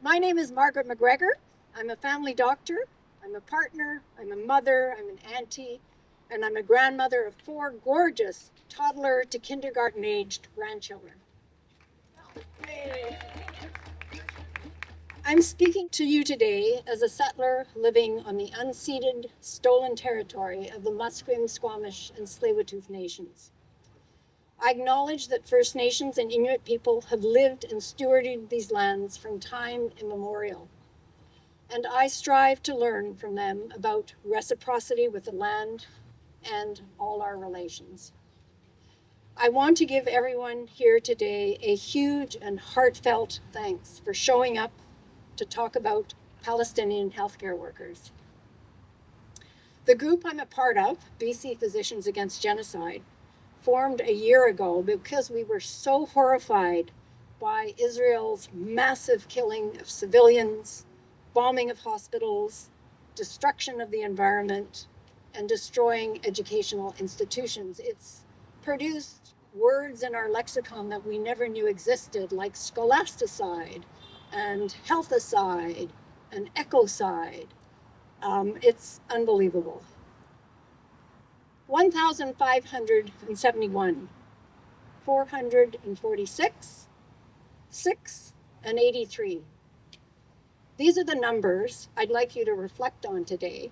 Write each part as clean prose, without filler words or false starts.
My name is Margaret McGregor. I'm a family doctor. I'm a partner. I'm a mother. I'm an auntie. And I'm a grandmother of 4 gorgeous toddler to kindergarten aged grandchildren. I'm speaking to you today as a settler living on the unceded, stolen territory of the Musqueam, Squamish, and Tsleil-Waututh nations. I acknowledge that First Nations and Inuit people have lived and stewarded these lands from time immemorial. And I strive to learn from them about reciprocity with the land and all our relations. I want to give everyone here today a huge and heartfelt thanks for showing up to talk about Palestinian healthcare workers. The group I'm a part of, BC Physicians Against Genocide, formed a year ago because we were so horrified by Israel's massive killing of civilians, bombing of hospitals, destruction of the environment, and destroying educational institutions. It's produced words in our lexicon that we never knew existed, like scholasticide and healthicide and ecocide. It's unbelievable. 1,571, 446, 6, and 83. These are the numbers I'd like you to reflect on today.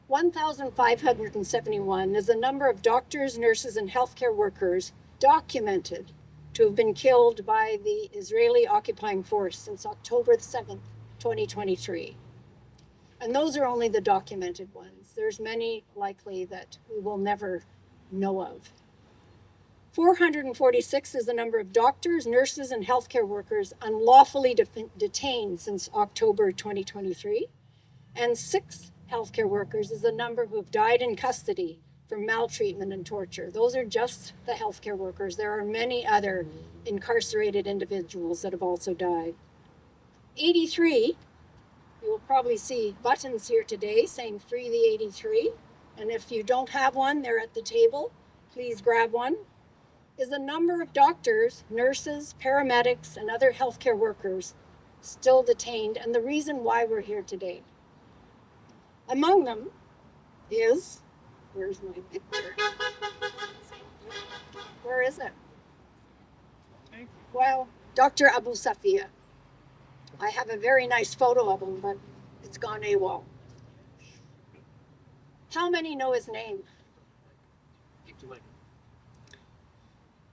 1,571 is the number of doctors, nurses, and healthcare workers documented to have been killed by the Israeli occupying force since October 7th, 2023. And those are only the documented ones. There's many likely that we will never know of. 446 is the number of doctors, nurses, and healthcare workers unlawfully detained since October 2023. And 6 healthcare workers is the number who have died in custody from maltreatment and torture. Those are just the healthcare workers. There are many other incarcerated individuals that have also died. 83, you will probably see buttons here today saying Free the 83. And if you don't have one, they're at the table. Please grab one. Is the number of doctors, nurses, paramedics, and other healthcare workers still detained, and the reason why we're here today. Among them is, where's my picture? Where is it? Well, Dr. Abu Safia. I have a very nice photo of him, but it's gone AWOL. How many know his name?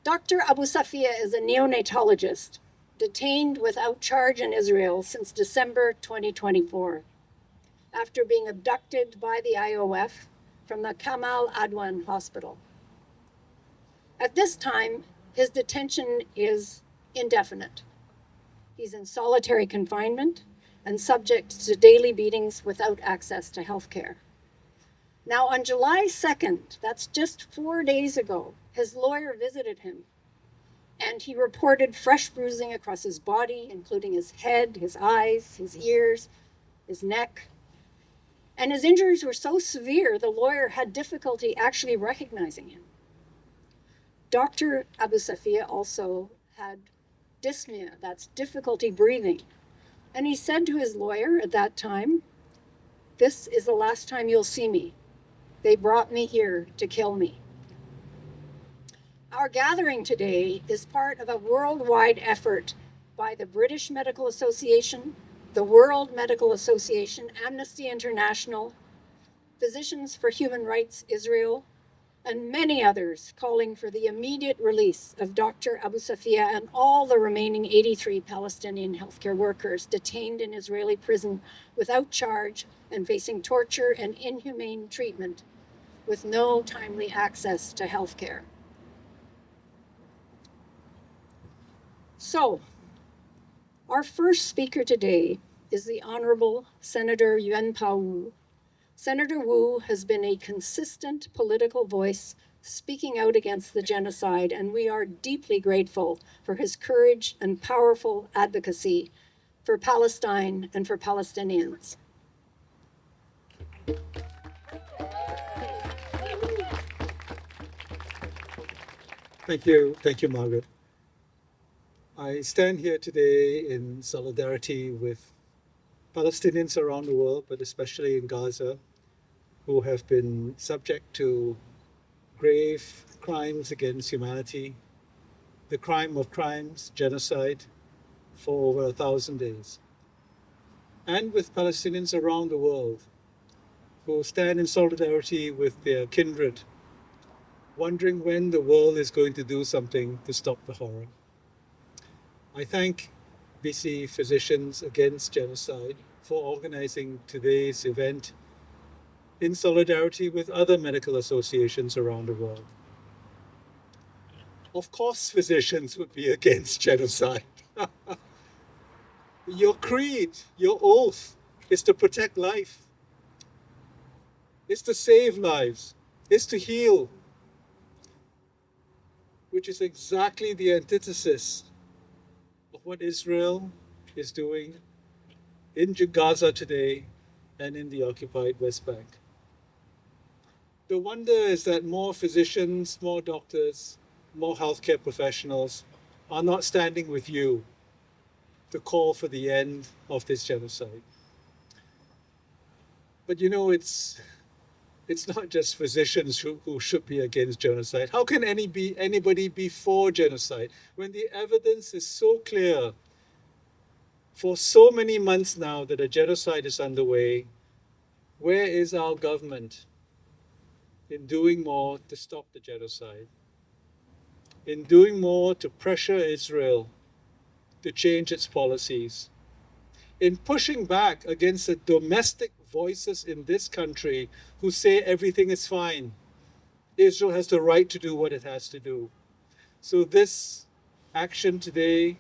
Dr. Abu Safia is a neonatologist detained without charge in Israel since December 2024, after being abducted by the IOF from the Kamal Adwan hospital. At this time, his detention is indefinite. He's in solitary confinement and subject to daily beatings without access to health care. Now, on July 2nd, that's just 4 days ago, his lawyer visited him, and he reported fresh bruising across his body, including his head, his eyes, his ears, his neck. And his injuries were so severe, the lawyer had difficulty actually recognizing him. Dr. Abu Safia also had dyspnea, that's difficulty breathing. And he said to his lawyer at that time, "This is the last time you'll see me. They brought me here to kill me." Our gathering today is part of a worldwide effort by the British Medical Association, the World Medical Association, Amnesty International, Physicians for Human Rights Israel, and many others calling for the immediate release of Dr. Abu Safia and all the remaining 83 Palestinian healthcare workers detained in Israeli prison without charge and facing torture and inhumane treatment with no timely access to healthcare. So, our first speaker today is the Honorable Senator Yuan-Pao Wu. Senator Wu has been a consistent political voice speaking out against the genocide, and we are deeply grateful for his courage and powerful advocacy for Palestine and for Palestinians. Thank you, Margaret. I stand here today in solidarity with Palestinians around the world, but especially in Gaza, who have been subject to grave crimes against humanity, the crime of crimes, genocide, for over 1,000 days. And with Palestinians around the world who stand in solidarity with their kindred, wondering when the world is going to do something to stop the horror. I thank BC Physicians Against Genocide for organizing today's event in solidarity with other medical associations around the world. Of course, physicians would be against genocide. Your creed, your oath is to protect life, is to save lives, is to heal, which is exactly the antithesis of what Israel is doing in Gaza today and in the occupied West Bank. The wonder is that more physicians, more doctors, more healthcare professionals are not standing with you to call for the end of this genocide. But you know, it's not just physicians who should be against genocide. How can anybody be for genocide when the evidence is so clear for so many months now that a genocide is underway? Where is our government in doing more to stop the genocide? In doing more to pressure Israel to change its policies? In pushing back against the domestic voices in this country who say everything is fine? Israel has the right to do what it has to do. So this action today,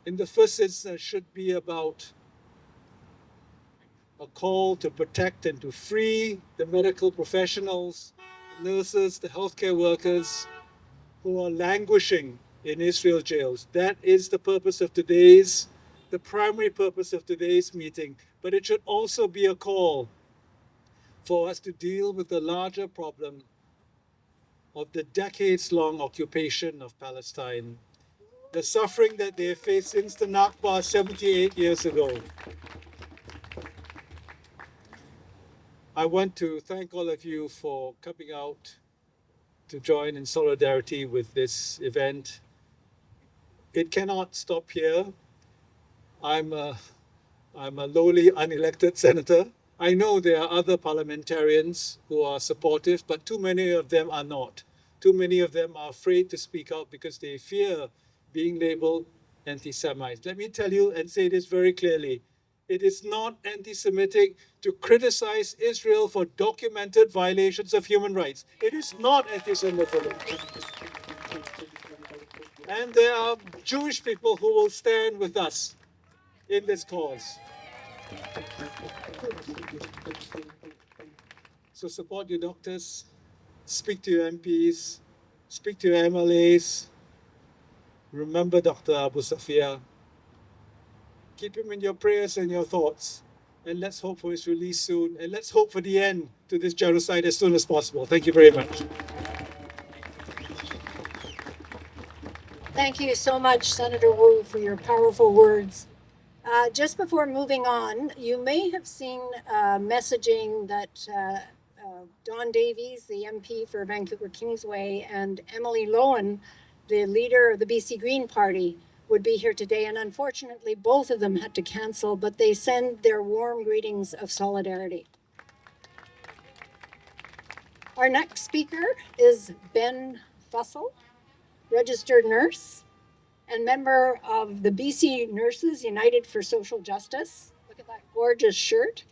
in the first instance, should be about a call to protect and to free the medical professionals, the nurses, the healthcare workers who are languishing in Israel jails. That is the purpose of the primary purpose of today's meeting. But it should also be a call for us to deal with the larger problem of the decades-long occupation of Palestine, the suffering that they faced since the Nakba 78 years ago. I want to thank all of you for coming out to join in solidarity with this event. It cannot stop here. I'm a lowly unelected senator. I know there are other parliamentarians who are supportive, but too many of them are not. Too many of them are afraid to speak out because they fear being labeled anti-Semites. Let me tell you and say this very clearly. It is not anti-Semitic to criticize Israel for documented violations of human rights. It is not anti-Semitic. And there are Jewish people who will stand with us in this cause. So support your doctors, speak to your MPs, speak to your MLAs. Remember Dr. Abu Safia. Keep him in your prayers and your thoughts. And let's hope for his release soon. And let's hope for the end to this genocide as soon as possible. Thank you very much. Thank you so much, Senator Wu, for your powerful words. Just before moving on, you may have seen messaging that Don Davies, the MP for Vancouver Kingsway, and Emily Lowen, the leader of the BC Green Party, would be here today. And unfortunately, both of them had to cancel, but they send their warm greetings of solidarity. Our next speaker is Ben Fussell, registered nurse and member of the BC Nurses United for Social Justice. Look at that gorgeous shirt.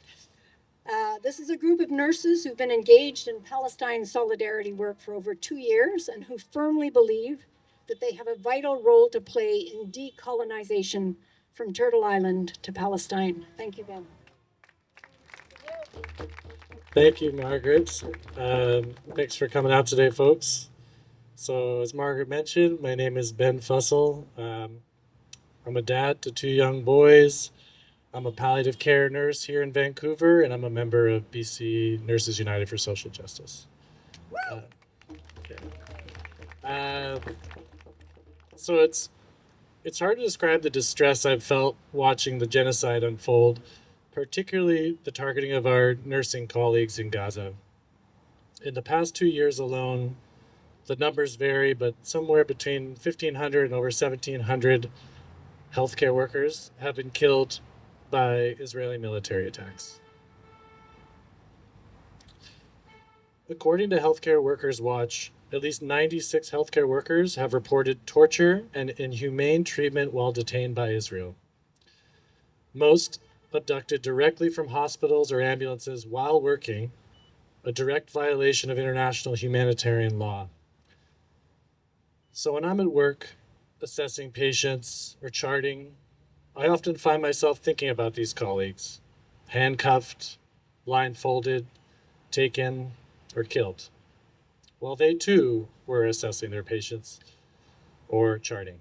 This is a group of nurses who've been engaged in Palestine solidarity work for over 2 years and who firmly believe that they have a vital role to play in decolonization from Turtle Island to Palestine. Thank you, Ben. Thank you, Margaret. Thanks for coming out today, folks. So as Margaret mentioned, my name is Ben Fussell. I'm a dad to 2 young boys. I'm a palliative care nurse here in Vancouver, and I'm a member of BC Nurses United for Social Justice. So it's It's hard to describe the distress I've felt watching the genocide unfold, particularly the targeting of our nursing colleagues in Gaza. In the past 2 years alone, the numbers vary, but somewhere between 1,500 and over 1,700 healthcare workers have been killed by Israeli military attacks. According to Healthcare Workers Watch, at least 96 healthcare workers have reported torture and inhumane treatment while detained by Israel. Most abducted directly from hospitals or ambulances while working, a direct violation of international humanitarian law. So when I'm at work assessing patients or charting, I often find myself thinking about these colleagues, handcuffed, blindfolded, taken, or killed, while they too were assessing their patients or charting.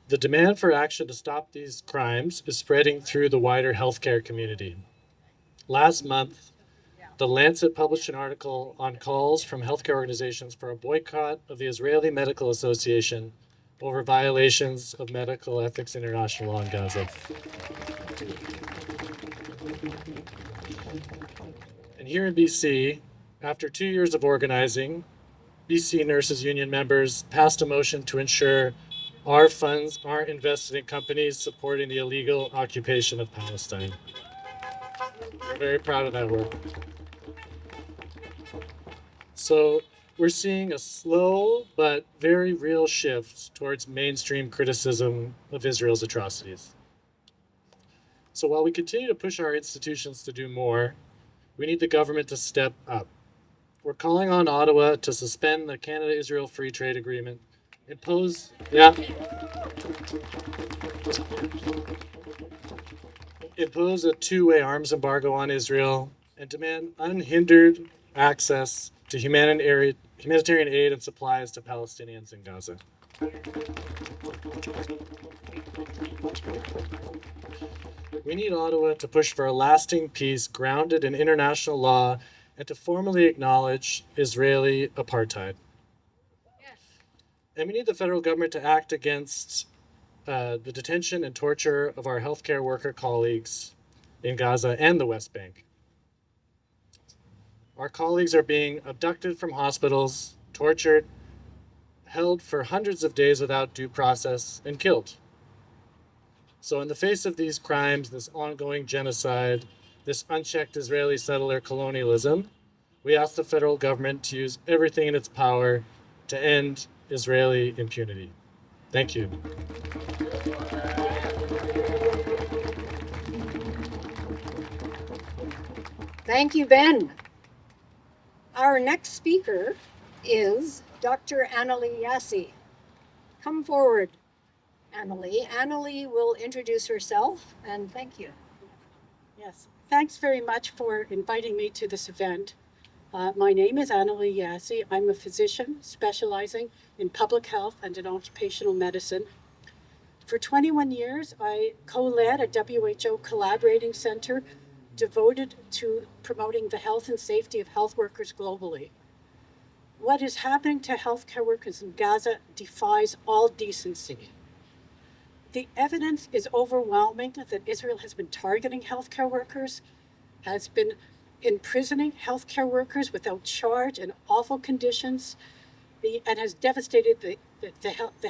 The demand for action to stop these crimes is spreading through the wider healthcare community. Last month, The Lancet published an article on calls from healthcare organizations for a boycott of the Israeli Medical Association over violations of medical ethics international law in Gaza. And here in BC, after 2 years of organizing, BC Nurses Union members passed a motion to ensure our funds aren't invested in companies supporting the illegal occupation of Palestine. We're very proud of that work. So we're seeing a slow but very real shift towards mainstream criticism of Israel's atrocities. So while we continue to push our institutions to do more, we need the government to step up. We're calling on Ottawa to suspend the Canada-Israel Free Trade Agreement, impose a two-way arms embargo on Israel, and demand unhindered access to humanitarian aid and supplies to Palestinians in Gaza. We need Ottawa to push for a lasting peace grounded in international law and to formally acknowledge Israeli apartheid. Yes. And we need the federal government to act against the detention and torture of our healthcare worker colleagues in Gaza and the West Bank. Our colleagues are being abducted from hospitals, tortured, held for hundreds of days without due process, and killed. So in the face of these crimes, this ongoing genocide, this unchecked Israeli settler colonialism, we ask the federal government to use everything in its power to end Israeli impunity. Thank you. Thank you, Ben. Our next speaker is Dr. Annalee Yassi. Come forward, Annalee. Annalee will introduce herself, and thank you. Yes, thanks very much for inviting me to this event. My name is Annalee Yassi. I'm a physician specializing in public health and in occupational medicine. For 21 years, I co-led a WHO collaborating center devoted to promoting the health and safety of health workers globally. What is happening to healthcare workers in Gaza defies all decency. The evidence is overwhelming that Israel has been targeting healthcare workers, has been imprisoning healthcare workers without charge in awful conditions, and has devastated the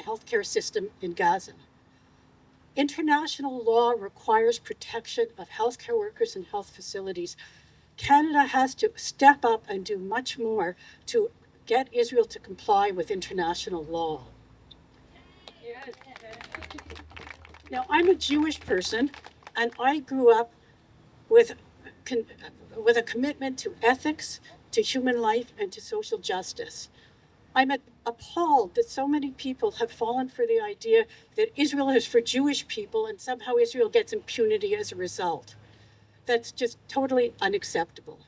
healthcare system in Gaza. International law requires protection of healthcare workers and health facilities. Canada has to step up and do much more to get Israel to comply with international law. Yes. Now, I'm a Jewish person, and I grew up with a commitment to ethics, to human life, and to social justice. I'm appalled that so many people have fallen for the idea that Israel is for Jewish people and somehow Israel gets impunity as a result. That's just totally unacceptable.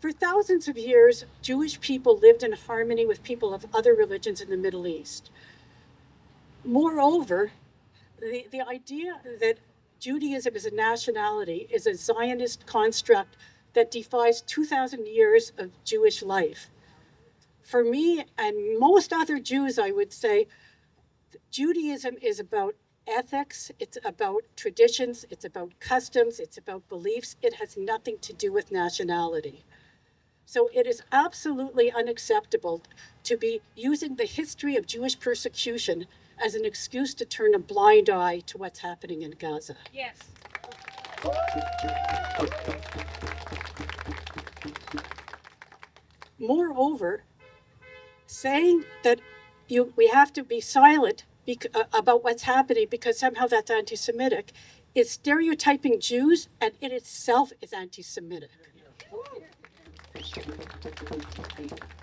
For thousands of years, Jewish people lived in harmony with people of other religions in the Middle East. Moreover, the idea that Judaism is a nationality is a Zionist construct that defies 2,000 years of Jewish life. For me and most other Jews, I would say, Judaism is about ethics, it's about traditions, it's about customs, it's about beliefs. It has nothing to do with nationality. So it is absolutely unacceptable to be using the history of Jewish persecution as an excuse to turn a blind eye to what's happening in Gaza. Yes. Moreover, saying that we have to be silent about what's happening because somehow that's anti-Semitic is stereotyping Jews, and it itself is anti-Semitic.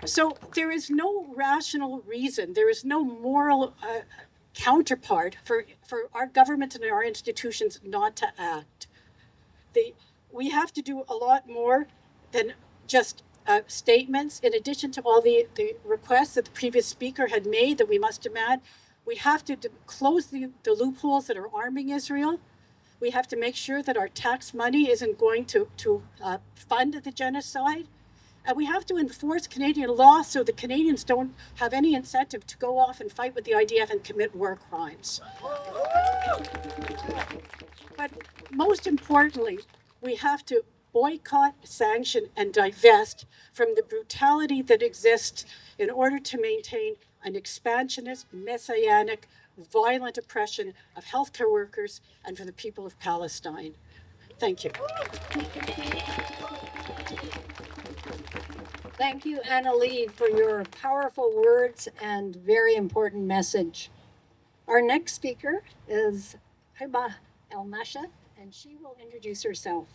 So there is no rational reason, there is no moral counterpart for our government and our institutions not to act. We have to do a lot more than just statements. In addition to all the requests that the previous speaker had made that we must demand, we have to close the loopholes that are arming Israel. We have to make sure that our tax money isn't going to fund the genocide. And we have to enforce Canadian law so the Canadians don't have any incentive to go off and fight with the IDF and commit war crimes. But most importantly, we have to boycott, sanction, and divest from the brutality that exists in order to maintain an expansionist, messianic, violent oppression of healthcare workers and for the people of Palestine. Thank you. Thank you, Anna Lee, for your powerful words and very important message. Our next speaker is Hiba El-Nasha, and she will introduce herself.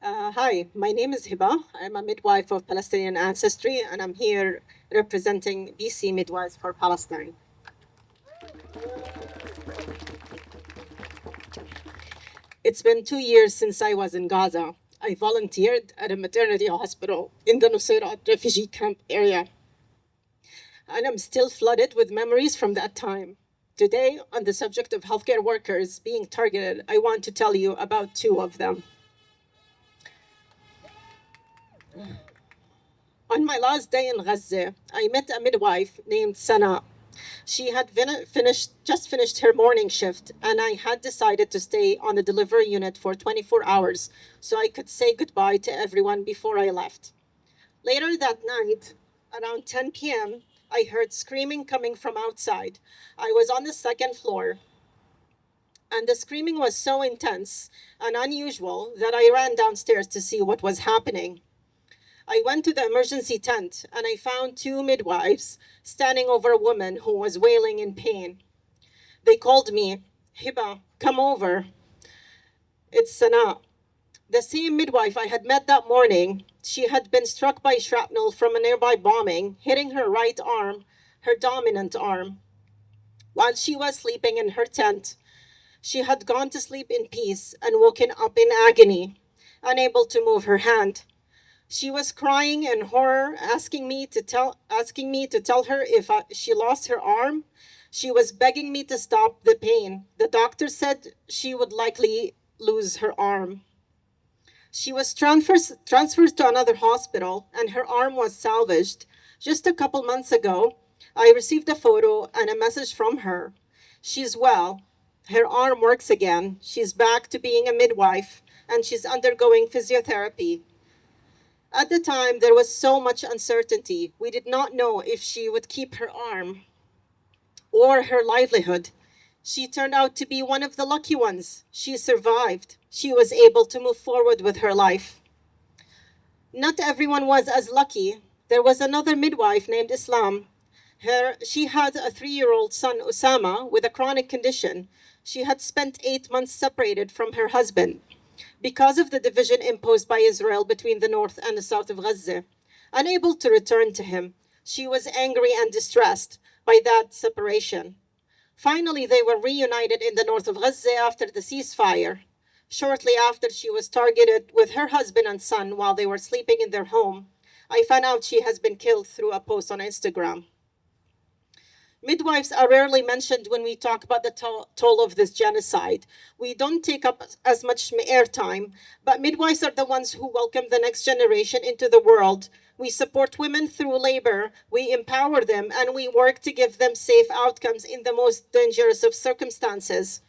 Hi, my name is Hiba. I'm a midwife of Palestinian ancestry, and I'm here representing BC Midwives for Palestine. It's been 2 years since I was in Gaza. I volunteered at a maternity hospital in the Nusayrat refugee camp area. And I'm still flooded with memories from that time. Today, on the subject of healthcare workers being targeted, I want to tell you about 2 of them. On my last day in Gaza, I met a midwife named Sana. She had just finished her morning shift, and I had decided to stay on the delivery unit for 24 hours so I could say goodbye to everyone before I left. Later that night, around 10 p.m., I heard screaming coming from outside. I was on the 2nd floor, and the screaming was so intense and unusual that I ran downstairs to see what was happening. I went to the emergency tent and I found 2 midwives standing over a woman who was wailing in pain. They called me, Hiba, come over. It's Sana. The same midwife I had met that morning. She had been struck by shrapnel from a nearby bombing, hitting her right arm, her dominant arm. While she was sleeping in her tent, she had gone to sleep in peace and woken up in agony, unable to move her hand. She was crying in horror, asking me to tell her if she lost her arm. She was begging me to stop the pain. The doctor said she would likely lose her arm. She was transferred to another hospital, and her arm was salvaged. Just a couple months ago, I received a photo and a message from her. She's well. Her arm works again. She's back to being a midwife, and she's undergoing physiotherapy. At the time, there was so much uncertainty. We did not know if she would keep her arm or her livelihood. She turned out to be one of the lucky ones. She survived. She was able to move forward with her life. Not everyone was as lucky. There was another midwife named Islam. She had a 3-year-old son, Osama, with a chronic condition. She had spent 8 months separated from her husband because of the division imposed by Israel between the north and the south of Gaza. Unable to return to him, she was angry and distressed by that separation. Finally, they were reunited in the north of Gaza after the ceasefire. Shortly after she was targeted with her husband and son while they were sleeping in their home, I found out she has been killed through a post on Instagram. Midwives are rarely mentioned when we talk about the toll of this genocide. We don't take up as much airtime, but midwives are the ones who welcome the next generation into the world. We support women through labor, we empower them, and we work to give them safe outcomes in the most dangerous of circumstances.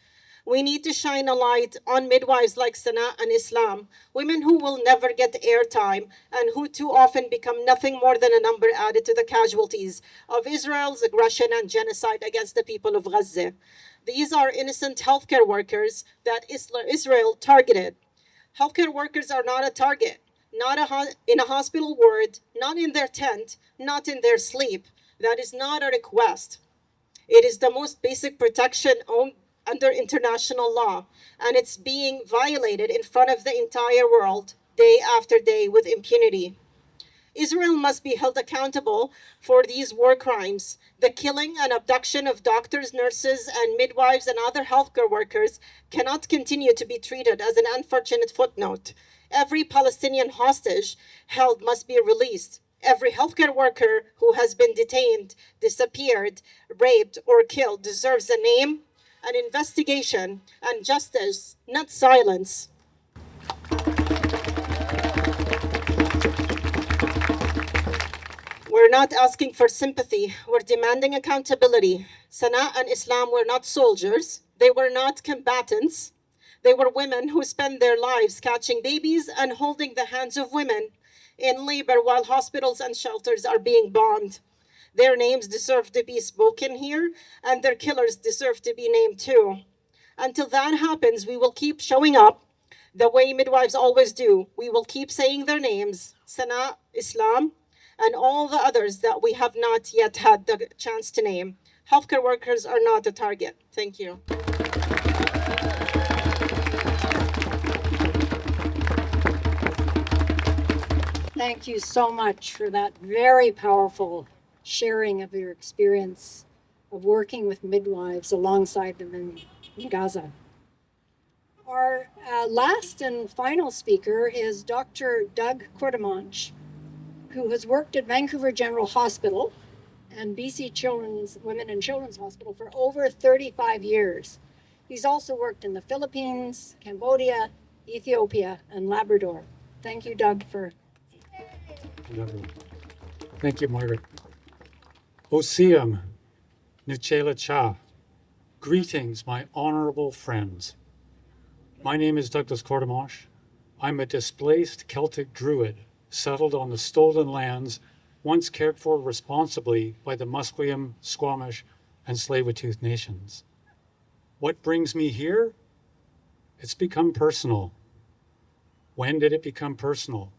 We need to shine a light on midwives like Sana and Islam, women who will never get airtime and who too often become nothing more than a number added to the casualties of Israel's aggression and genocide against the people of Gaza. These are innocent healthcare workers that Israel targeted. Healthcare workers are not a target, not in a hospital ward, not in their tent, not in their sleep. That is not a request. It is the most basic protection under international law, and it's being violated in front of the entire world day after day with impunity. Israel must be held accountable for these war crimes. The killing and abduction of doctors, nurses, and midwives and other healthcare workers cannot continue to be treated as an unfortunate footnote. Every Palestinian hostage held must be released. Every healthcare worker who has been detained, disappeared, raped, or killed deserves a name, an investigation, and justice, not silence. We're not asking for sympathy, we're demanding accountability. Sana and Islam were not soldiers, they were not combatants. They were women who spent their lives catching babies and holding the hands of women in labor while hospitals and shelters are being bombed. Their names deserve to be spoken here, and their killers deserve to be named too. Until that happens, we will keep showing up the way midwives always do. We will keep saying their names, Sana, Islam, and all the others that we have not yet had the chance to name. Healthcare workers are not a target. Thank you. Thank you so much for that very powerful sharing of your experience of working with midwives alongside them in Gaza. Our last and final speaker is Dr. Doug Courtemanche, who has worked at Vancouver General Hospital and BC Women and Children's Hospital for over 35 years. He's also worked in the Philippines, Cambodia, Ethiopia, and Labrador. Thank you, Doug, for... Thank you, Margaret. Osiam Nuchela Cha. Greetings, my honorable friends. My name is Douglas Courtemanche. I'm a displaced Celtic Druid settled on the stolen lands once cared for responsibly by the Musqueam, Squamish, and Tsleil-Waututh nations. What brings me here? It's become personal. When did it become personal?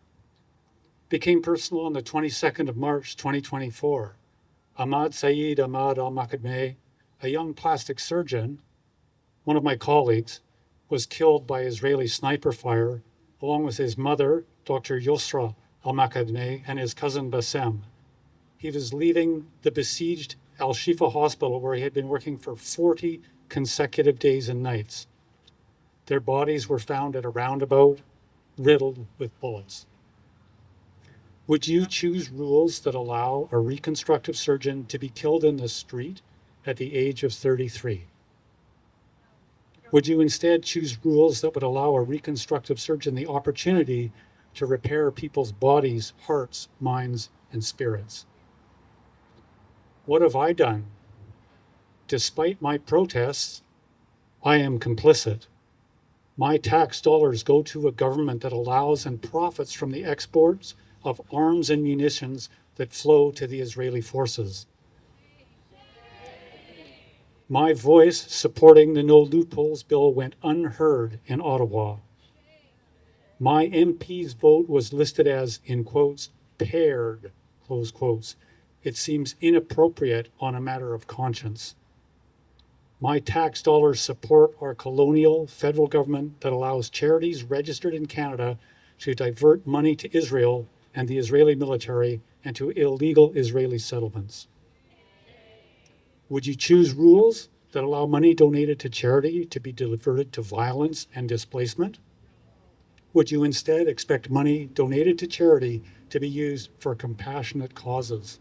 It became personal on the 22nd of March, 2024. Ahmad Saeed Ahmad Al-Makadmeh, a young plastic surgeon, one of my colleagues, was killed by Israeli sniper fire, along with his mother, Dr. Yusra Al-Makadmeh, and his cousin Bassem. He was leaving the besieged Al-Shifa hospital where he had been working for 40 consecutive days and nights. Their bodies were found at a roundabout, riddled with bullets. Would you choose rules that allow a reconstructive surgeon to be killed in the street at the age of 33? Would you instead choose rules that would allow a reconstructive surgeon the opportunity to repair people's bodies, hearts, minds, and spirits? What have I done? Despite my protests, I am complicit. My tax dollars go to a government that allows and profits from the exports of arms and munitions that flow to the Israeli forces. My voice supporting the No Loopholes bill went unheard in Ottawa. My MP's vote was listed as, in quotes, paired, close quotes. It seems inappropriate on a matter of conscience. My tax dollars support our colonial federal government that allows charities registered in Canada to divert money to Israel and the Israeli military and to illegal Israeli settlements. Would you choose rules that allow money donated to charity to be diverted to violence and displacement? Would you instead expect money donated to charity to be used for compassionate causes?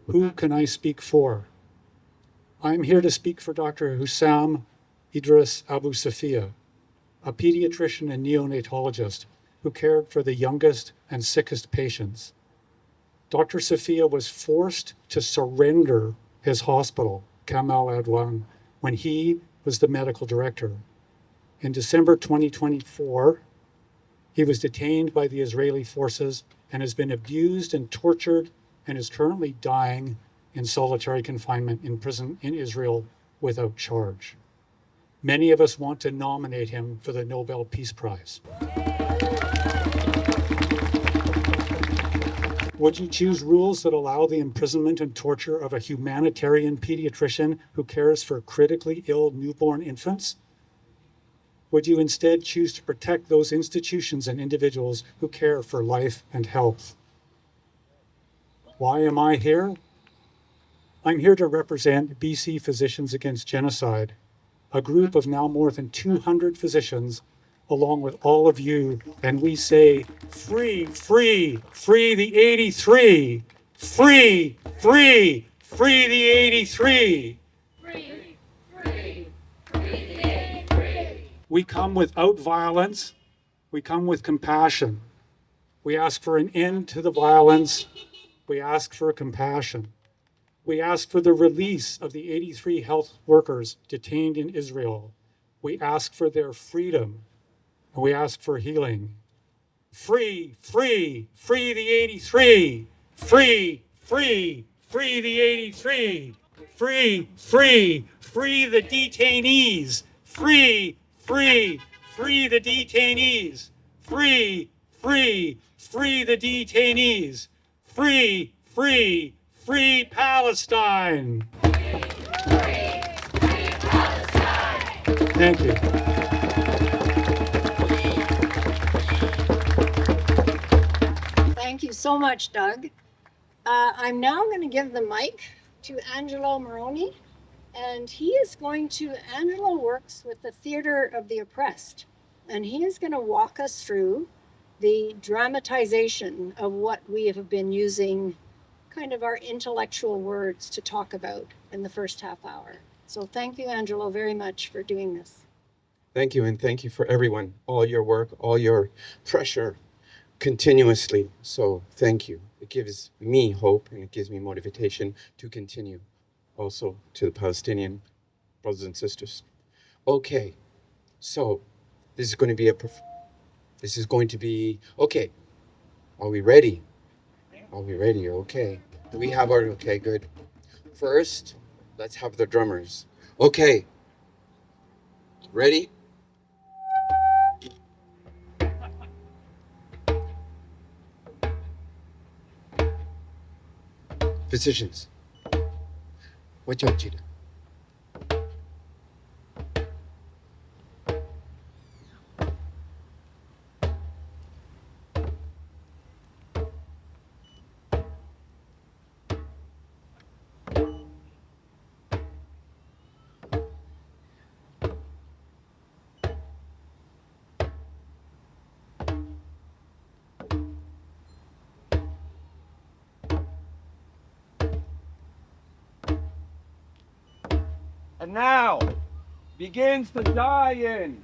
Who can I speak for? I'm here to speak for Dr. Hussam Idris Abu Safia, a pediatrician and neonatologist who cared for the youngest and sickest patients. Dr. Safia was forced to surrender his hospital, Kamal Adwan, when he was the medical director. In December 2024, he was detained by the Israeli forces and has been abused and tortured and is currently dying in solitary confinement in prison in Israel without charge. Many of us want to nominate him for the Nobel Peace Prize. Would you choose rules that allow the imprisonment and torture of a humanitarian pediatrician who cares for critically ill newborn infants? Would you instead choose to protect those institutions and individuals who care for life and health? Why am I here? I'm here to represent BC Physicians Against Genocide, a group of now more than 200 physicians, along with all of you, and we say, free, free, free the 83, free, free, free the 83. We come without violence, we come with compassion. We ask for an end to the violence, we ask for compassion. We ask for the release of the 83 health workers detained in Israel. We ask for their freedom, and we ask for healing. Free, free, free the 83. Free, free, free the 83. Free, free, free the detainees. Free, free, free the detainees. Free, free, free the detainees. Free, free, free Palestine. Thank you. Thank you so much, Doug. I'm now going to give the mic to Angelo Moroni, and Angelo works with the Theater of the Oppressed, and he is going to walk us through the dramatization of what we have been using, kind of our intellectual words to talk about in the first half hour. So thank you, Angelo, very much for doing this. Thank you, and thank you for everyone, all your work, all your pressure continuously. So thank you. It gives me hope and it gives me motivation to continue. Also to the Palestinian brothers and sisters. Okay, so this is going to be okay. Are we ready? Are we ready? Okay. Do we have our, okay, good. First, let's have the drummers. Okay. Ready? Physicians. What you do? And now begins the die-in.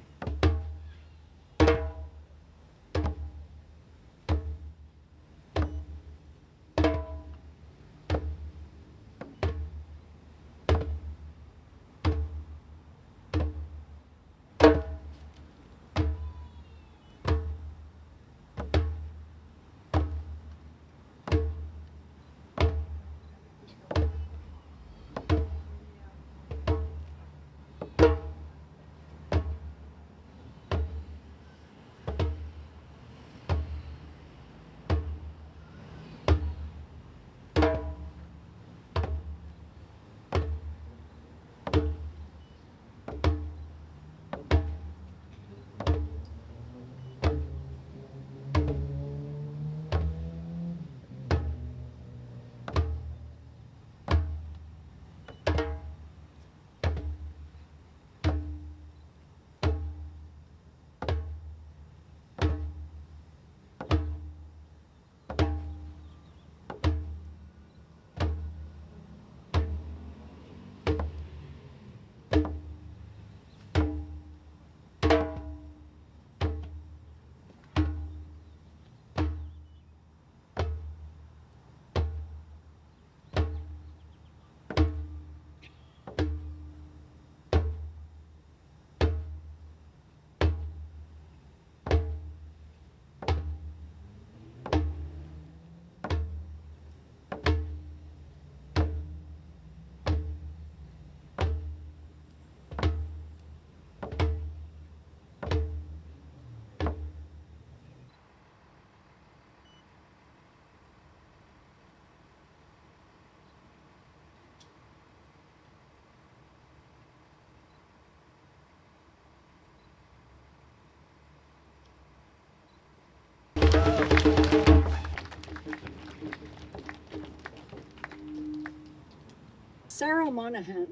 Sarah Monahan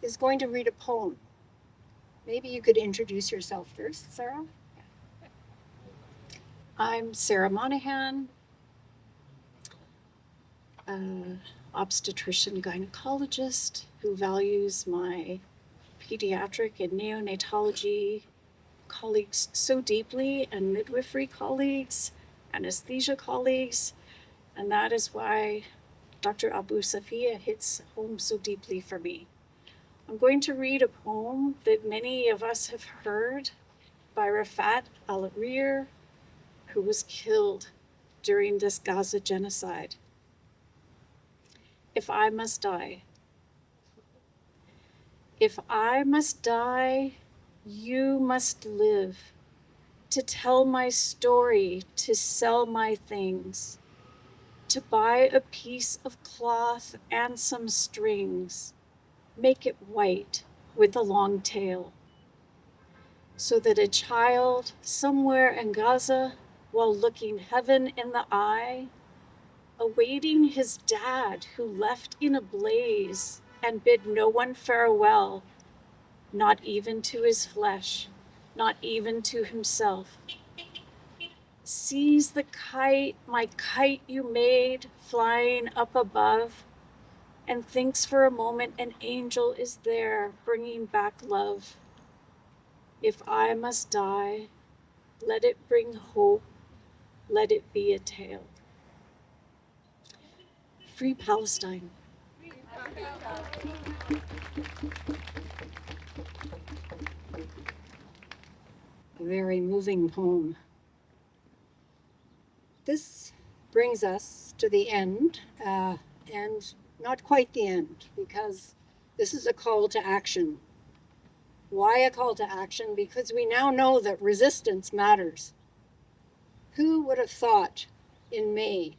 is going to read a poem. Maybe you could introduce yourself first, Sarah. I'm Sarah Monahan, obstetrician gynecologist who values my pediatric and neonatology colleagues so deeply, and midwifery colleagues, anesthesia colleagues, and that is why Dr. Abu Safiya hits home so deeply for me. I'm going to read a poem that many of us have heard by Rafat al-Rir, who was killed during this Gaza genocide. If I must die. If I must die, you must live, to tell my story, to sell my things, to buy a piece of cloth and some strings, make it white with a long tail, so that a child somewhere in Gaza, while looking heaven in the eye, awaiting his dad who left in a blaze and bid no one farewell, not even to his flesh, not even to himself, sees the kite, my kite you made, flying up above, and thinks for a moment an angel is there bringing back love. If I must die, let it bring hope, let it be a tale. Free Palestine. A very moving poem. This brings us to the end, and not quite the end, because this is a call to action. Why a call to action? Because we now know that resistance matters. Who would have thought in May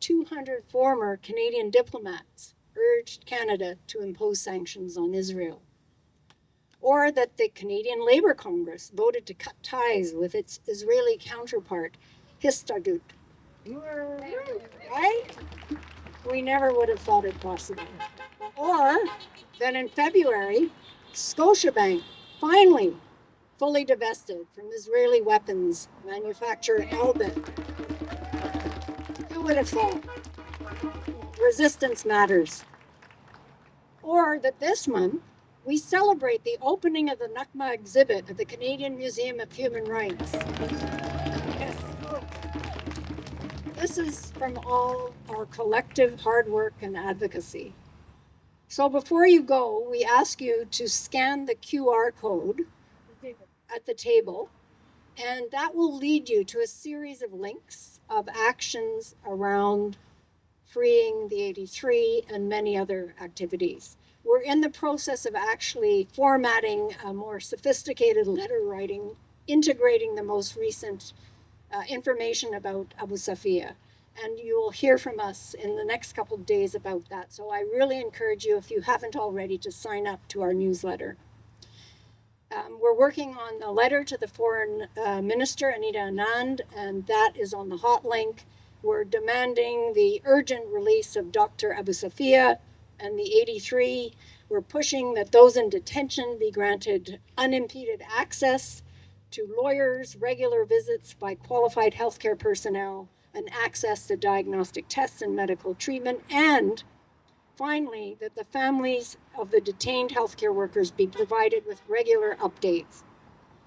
200 former Canadian diplomats urged Canada to impose sanctions on Israel? Or that the Canadian Labour Congress voted to cut ties with its Israeli counterpart, Histadrut. Right? We never would have thought it possible. Or that in February, Scotiabank finally fully divested from Israeli weapons manufacturer Elbit. Who would have thought? Resistance matters. Or that this month, we celebrate the opening of the Nakba exhibit at the Canadian Museum of Human Rights. Yes. This is from all our collective hard work and advocacy. So before you go, we ask you to scan the QR code at the table, and that will lead you to a series of links of actions around freeing the 83 and many other activities. We're in the process of actually formatting a more sophisticated letter writing, integrating the most recent information about Abu Safiya. And you will hear from us in the next couple of days about that. So I really encourage you, if you haven't already, to sign up to our newsletter. We're working on the letter to the Foreign Minister, Anita Anand, and that is on the hot link. We're demanding the urgent release of Dr. Abu Safiya and the 83. We're pushing that those in detention be granted unimpeded access to lawyers, regular visits by qualified healthcare personnel, and access to diagnostic tests and medical treatment, and finally, that the families of the detained healthcare workers be provided with regular updates.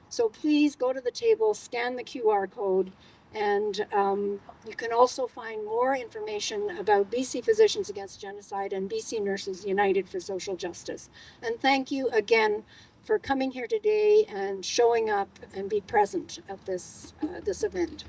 So please go to the table, scan the QR code, and you can also find more information about BC Physicians Against Genocide and BC Nurses United for Social Justice. And thank you again for coming here today and showing up and be present at this event.